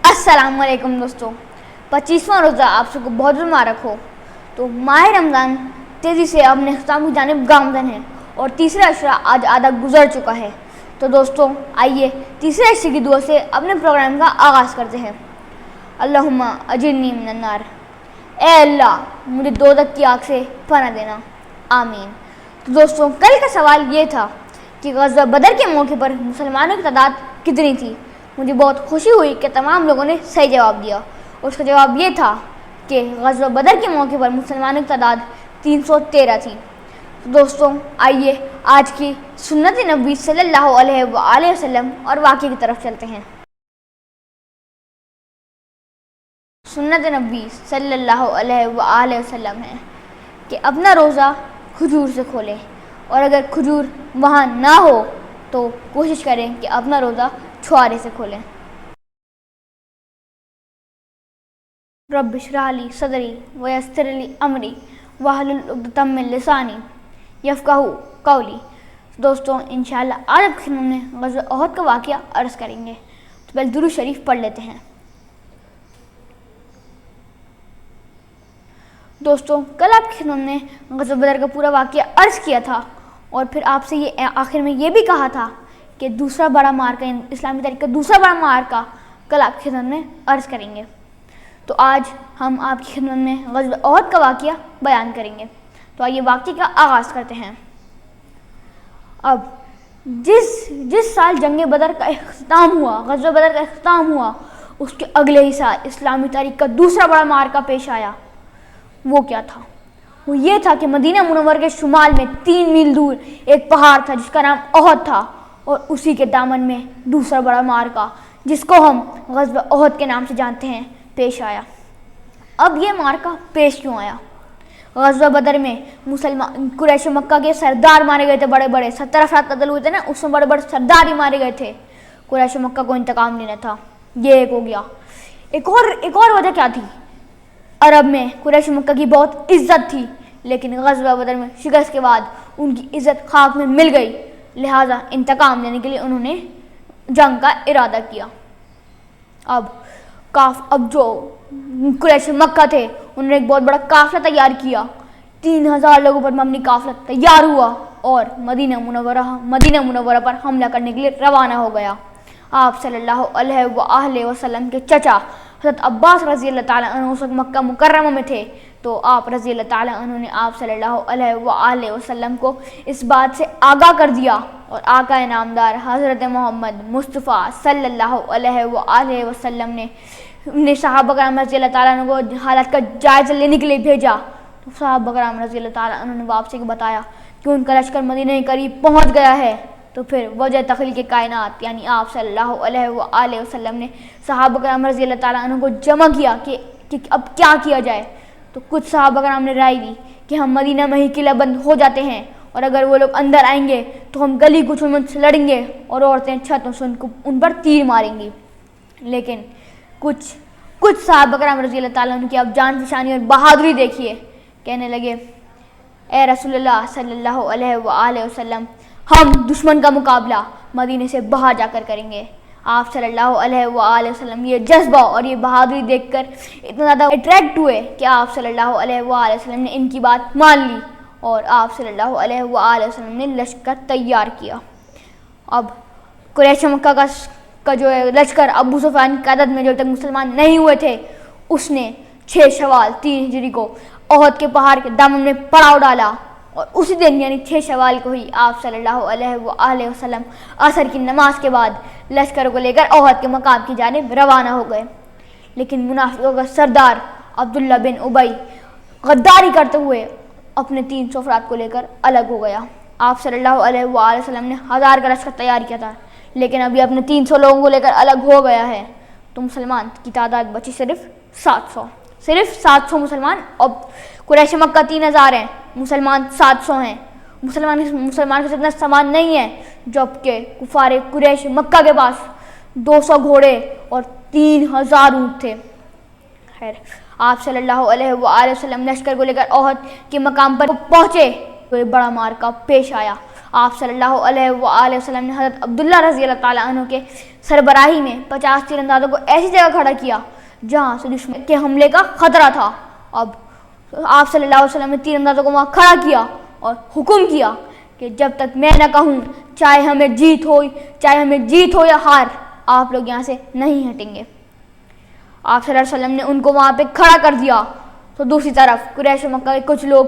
अस्सलाम वालेकुम दोस्तों, 25वां रोज़ा आप सबको बहुत मुबारक हो। तो माह रमज़ान तेज़ी से अपने इख्तिताम की जानिब गामज़न है और तीसरा अशरा आज आधा गुजर चुका है। तो दोस्तों आइए तीसरे अशरे की दुआ से अपने प्रोग्राम का आगाज़ करते हैं। अल्लाहुम्मा अजिरनी मिनन नार, ए अल्लाह मुझे दोज़ख की आग से पनाह देना, आमीन। तो दोस्तों कल का सवाल ये था कि ग़ज़वा बदर के मौके पर मुसलमानों की तादाद कितनी थी। मुझे बहुत खुशी हुई कि तमाम लोगों ने सही जवाब दिया और उसका जवाब ये था कि ग़ज़वा बदर के मौके पर मुसलमानों की तादाद 313 थी। तो दोस्तों आइए आज की सुन्नत नबी सल्लल्लाहु अलैहि वसल्लम और वाक़े की तरफ चलते हैं। सुन्नत नबी सल्लल्लाहु अलैहि वसल्लम है कि अपना रोज़ा खजूर से खोलें और अगर खजूर वहाँ ना हो तो कोशिश करें कि अपना रोज़ा छुआरे से खोलें। रब्बि इश्रह ली सदरी वयस्सिर ली अमरी वहलुल उक़दतम मिन लिसानी यफ़क़हू क़ौली। दोस्तों इंशाअल्लाह आज आपके सामने ग़ज़वा उहद का वाक़या अर्ज़ करेंगे। तो पहले दुरूद शरीफ पढ़ लेते हैं। दोस्तों कल आपके सामने ग़ज़वा बदर का पूरा वाक़या अर्ज़ किया था और फिर आपसे ये आखिर में ये भी कहा था कि दूसरा बड़ा मार्का इस्लामी तारीख़ का दूसरा बड़ा मार्का कल आपकी खिदमत में अर्ज़ करेंगे। तो आज हम आपकी खिदमत में ग़ज़वा उहद का वाक़या बयान करेंगे। तो आइए वाक़ये का आगाज़ करते हैं। अब जिस साल जंग बदर का इख्तिताम हुआ, ग़ज़वा बदर का इख्तिताम हुआ, उसके अगले ही साल इस्लामी तारीख़ का दूसरा बड़ा मार्का पेश आया। वो क्या था? वो ये था कि मदीना मुनव्वर के शुमाल में 3 मील दूर एक पहाड़ था जिसका नाम उहद था और उसी के दामन में दूसरा बड़ा मार्का जिसको हम ग़ज़वा उहद के नाम से जानते हैं पेश आया। अब ये मार्का पेश क्यों आया? ग़ज़वा बदर में मुसलमान कुरैश मक्का के सरदार मारे गए थे, बड़े बड़े 70 अफ़राद कत्ल हुए थे ना, उसमें बड़े बड़े सरदार ही मारे गए थे। कुरैश मक्का को इंतकाम लेना था, ये एक हो गया। एक और वजह क्या थी? अरब में कुरैश मक्का की बहुत इज्जत थी, लेकिन ग़ज़वा बदर में शिकस्त के बाद उनकी इज्जत खाक में मिल गई, लिहाजा इंतकाम लेने के लिए उन्होंने जंग का इरादा किया। अब जो कुरैश मक्का थे उन्होंने एक बहुत बड़ा काफ़िला तैयार किया। 3000 लोगों पर मबनी काफ़िला तैयार हुआ और मदीना मुनव्वरा पर हमला करने के लिए रवाना हो गया। आप सल्लल्लाहु अलैहि वसल्लम के चचा हज़रत अब्बास रज़ी अल्लाह ताला अन्हु उस वक्त मक्का मुकर्रमा में थे। तो आप रज़ी अल्लाह ताला अन्हु ने आप सल्लल्लाहु अलैहि वसल्लम को इस बात से आगाह कर दिया और आका नामदार हज़रत मोहम्मद मुस्तफ़ा सल्लल्लाहु अलैहि वसल्लम ने सहाबा कराम रज़ी अल्लाह ताला अन्हु को हालात का जायज़ा लेने के लिए भेजा। तो सहाबा कराम रज़ी अल्लाह ताला अन्हु ने वापसी को बताया कि उनका लश्कर मदीने के करीब पहुँच गया है। तो फिर वजह तख़लीक़ के कायनात यानी आप सल्लल्लाहु अलैहि वसल्लम ने सहाबा कराम रज़ी अल्लाह ताला अन्हु को जमा किया कि अब क्या किया जाए। तो कुछ सहाबा कराम ने राय दी कि हम मदीना में ही किला बंद हो जाते हैं और अगर वो लोग अंदर आएंगे तो हम गली कुचल में से लड़ेंगे और औरतें छतों से उन पर तीर मारेंगी। लेकिन कुछ सहाबा कराम रज़ी अल्लाह ताला अन्हु की अब जान फशानी और बहादुरी देखिए। कहने लगे, ए रसूलुल्लाह सल्लल्लाहु अलैहि वसल्लम, हम दुश्मन का मुकाबला मदीने से बाहर जाकर करेंगे। आप सल्लल्लाहु अलैहि वसल्लम ये जज्बा और ये बहादुरी देखकर इतना ज़्यादा अट्रैक्ट हुए कि आप सल्लल्लाहु अलैहि वसल्लम ने इनकी बात मान ली और आप सल्लल्लाहु अलैहि वसल्लम ने लश्कर तैयार किया। अब कुरैश मक्का का जो लश्कर अबू सुफियान की क़यादत में जब तक मुसलमान नहीं हुए थे, उसने 6 शवाल 3 हिजरी को उहद के पहाड़ के दामन में पड़ाव डाला और उसी दिन यानी 6 शवाल को ही आप सल्लल्लाहु अलैहि वसल्लम असर की नमाज के बाद लश्कर को लेकर उहद के मकाम की जानिब रवाना हो गए। लेकिन मुनाफिकों का सरदार अब्दुल्ला बिन उबई गद्दारी करते हुए अपने 300 अफराद को लेकर अलग हो गया। आप सल्लल्लाहु अलैहि वसल्लम ने 1000 का लश्कर तैयार किया था, लेकिन अभी अपने 300 लोगों को लेकर अलग हो गया है। तो मुसलमान की तादाद बची सिर्फ 700 मुसलमान। अब कुरैश मक्का 3000 हैं, मुसलमान 700 हैं। मुसलमान के इतना सामान नहीं है, जबकि कुफारे कुरैश मक्का के पास 200 घोड़े और 3000 ऊँट थे। खैर आप सल्लल्लाहु अलैहि वसल्लम लश्कर को लेकर उहद के मकाम पर पहुँचे तो एक बड़ा मार्का पेश आया। آپ صلی اللہ علیہ وآلہ وسلم نے حضرت عبداللہ رضی اللہ تعالیٰ عنہ کے سربراہی میں 50 تیر اندازوں کو ایسی جگہ کھڑا کیا جہاں سے دشمن کے حملے کا خطرہ تھا۔ اب آپ صلی اللہ علیہ وسلم نے تیر اندازوں کو وہاں کھڑا کیا اور حکم کیا کہ جب تک میں نہ کہوں، چاہے ہمیں جیت ہو یا ہار، آپ لوگ یہاں سے نہیں ہٹیں گے۔ آپ صلی اللہ علیہ وسلم نے ان کو وہاں پہ کھڑا کر دیا۔ تو دوسری طرف قریش مکہ کے کچھ لوگ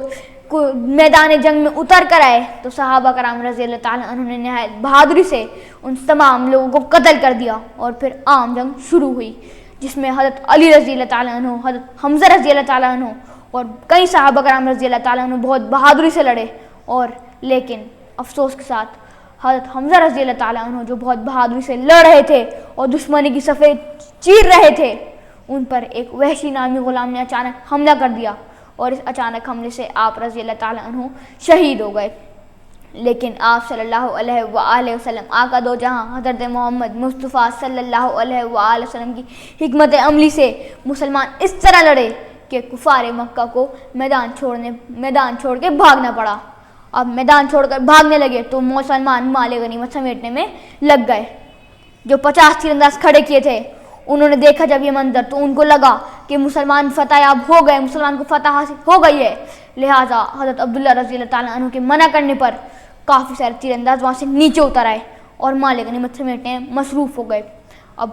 میدان جنگ میں اتر کر آئے تو صحابہ کرام رضی اللہ تعالیٰ عنہ نے نہایت بہادری سے ان تمام لوگوں کو قتل کر دیا، اور پھر عام جنگ شروع ہوئی جس میں حضرت علی رضی اللہ تعالیٰ عنہ، حضرت حمزہ رضی اللہ تعالیٰ عنہ اور کئی صحابہ کرام رضی اللہ تعالیٰ عنہ بہت بہادری سے لڑے، اور لیکن افسوس کے ساتھ حضرت حمزہ رضی اللہ تعالیٰ عنہ جو بہت بہادری سے لڑ رہے تھے اور دشمنی کی صفیں چیر رہے تھے، ان پر ایک وحشی نامی غلام نے اچانک حملہ کر دیا، اور اس اچانک حملے سے آپ رضی اللہ تعالیٰ عنہ شہید ہو گئے۔ لیکن آپ صلی اللہ علیہ وآلہ وسلم، آقا دو جہاں حضرت محمد مصطفیٰ صلی اللہ علیہ وآلہ وسلم کی حکمت عملی سے مسلمان اس طرح لڑے کہ کفار مکہ کو میدان چھوڑ کے بھاگنا پڑا۔ اب میدان چھوڑ کر بھاگنے لگے تو مسلمان مال غنیمت سمیٹنے میں لگ گئے۔ جو 50 تیر انداز کھڑے کیے تھے انہوں نے دیکھا جب یہ منظر تو ان کو لگا کہ مسلمان فتح یاب ہو گئے، مسلمان کو فتح حاصل ہو گئی ہے، لہٰذا حضرت عبداللہ رضی اللہ تعالیٰ عنہ کے منع کرنے پر کافی سارے تیر انداز وہاں سے نیچے اتر آئے اور مال غنیمت سمیٹنے میں مصروف ہو گئے۔ اب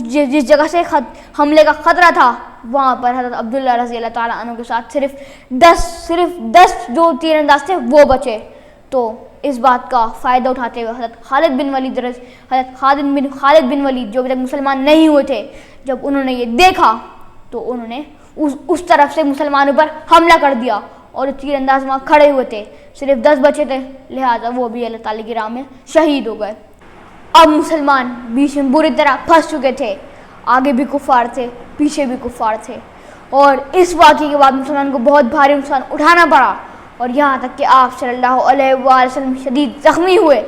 جس جگہ سے حملے کا خطرہ تھا وہاں پر حضرت عبداللہ رضی اللہ تعالیٰ عنہ کے ساتھ صرف 10 جو تیر انداز تھے وہ بچے۔ تو اس بات کا فائدہ اٹھاتے ہوئے حضرت خالد بن ولید جو ابھی تک مسلمان نہیں ہوئے تھے، جب انہوں نے یہ دیکھا تو انہوں نے اس طرف سے مسلمانوں پر حملہ کر دیا، اور تیر انداز وہاں کھڑے ہوئے تھے، صرف 10 بچے تھے، لہٰذا وہ بھی اللہ تعالیٰ کی راہ میں شہید ہو گئے۔ اب مسلمان بیچ میں بری طرح پھنس چکے تھے، آگے بھی کفار تھے، پیچھے بھی کفار تھے، اور اس واقعے کے بعد مسلمان کو بہت بھاری نقصان اٹھانا پڑا، اور یہاں تک کہ آپ صلی اللہ علیہ وآلہ وسلم شدید زخمی ہوئے،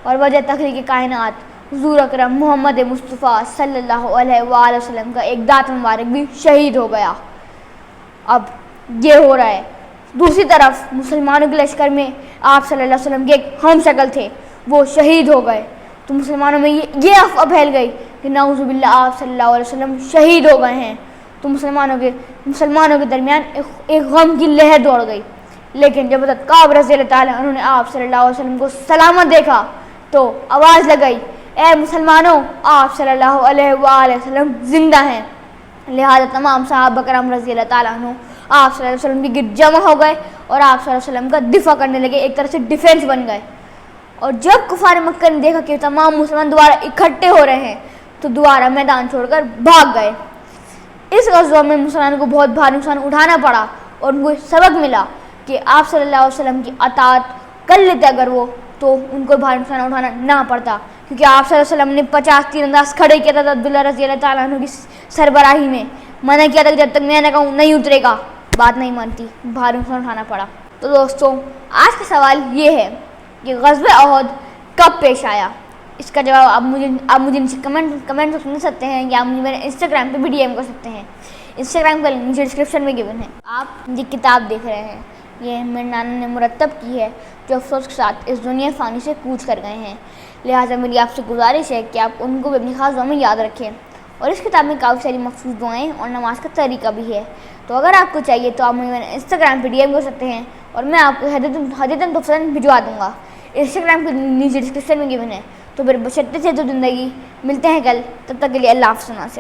اور وجہ تخلیق کائنات حضور اکرم محمد مصطفیٰ صلی اللہ علیہ وآلہ وسلم کا ایک دانت مبارک بھی شہید ہو گیا۔ اب یہ ہو رہا ہے، دوسری طرف مسلمانوں کے لشکر میں آپ صلی اللہ علیہ وسلم کے ایک ہم شکل تھے، وہ شہید ہو گئے، تو مسلمانوں میں یہ افواہ پھیل گئی کہ نعوذ باللہ آپ صلی اللہ علیہ وسلم شہید ہو گئے ہیں، تو مسلمانوں کے درمیان ایک غم کی لہر دوڑ گئی۔ لیکن جب حضرت کعب رضی اللہ تعالیٰ عنہ نے آپ صلی اللہ علیہ وسلم کو سلامت دیکھا تو آواز لگائی، اے مسلمانوں، آپ صلی اللہ علیہ وآلہ وسلم زندہ ہیں۔ لہذا تمام صحابہ کرام رضی اللہ تعالیٰ عنہ آپ صلی اللہ علیہ وسلم کے گرد جمع ہو گئے اور آپ صلی اللہ علیہ وسلم کا دفاع کرنے لگے، ایک طرح سے ڈیفینس بن گئے۔ اور جب کفار مکہ نے دیکھا کہ تمام مسلمان دوبارہ اکٹھے ہو رہے ہیں تو دوبارہ میدان چھوڑ کر بھاگ گئے۔ اس غزوہ میں مسلمانوں کو بہت بھاری نقصان اٹھانا پڑا، اور ان کو سبق ملا کہ آپ صلی اللہ علیہ وسلم کی اطاعت کر لیتے اگر وہ، تو ان کو بھاری نقصان اٹھانا نہ پڑتا، کیونکہ آپ صلی اللہ علیہ وسلم نے 50 تیر انداز کھڑے کیا تھا عبداللہ رضی اللہ تعالیٰ عنہ کی سربراہی میں، منع کیا تھا کہ جب تک میں نہ کہوں نہیں اترے گا، بات نہیں مانتی، بھاری نقصان اٹھانا پڑا۔ تو دوستوں، آج کا سوال یہ ہے کہ غزوہ احد کب پیش آیا؟ اس کا جواب آپ مجھے نیچے کمنٹ سن سکتے ہیں، یا مجھے میرے انسٹاگرام پہ بھی DM کر سکتے ہیں۔ انسٹاگرام کا لنک نیچے ڈسکرپشن میں گیون ہے۔ آپ یہ کتاب دیکھ رہے ہیں، یہ میرے نانا نے مرتب کی ہے، جو افسوس کے ساتھ اس دنیا فانی سے کوچ کر گئے ہیں، لہٰذا میری آپ سے گزارش ہے کہ آپ ان کو بھی اپنی خاص دعاؤں میں یاد رکھیں۔ اور اس کتاب میں کافی ساری مخصوص دعائیں اور نماز کا طریقہ بھی ہے، تو اگر آپ کو چاہیے تو آپ مجھے میرے انسٹاگرام پہ DM کر سکتے ہیں، اور میں آپ کو ہدیۃً تحفۃً بھجوا دوں گا۔ انسٹاگرام کے نیچے ڈسکرپشن میں گیون ہے۔ تو پھر بشرطے سے تو زندگی، ملتے ہیں کل، تب تک کے لیے اللہ حافظ۔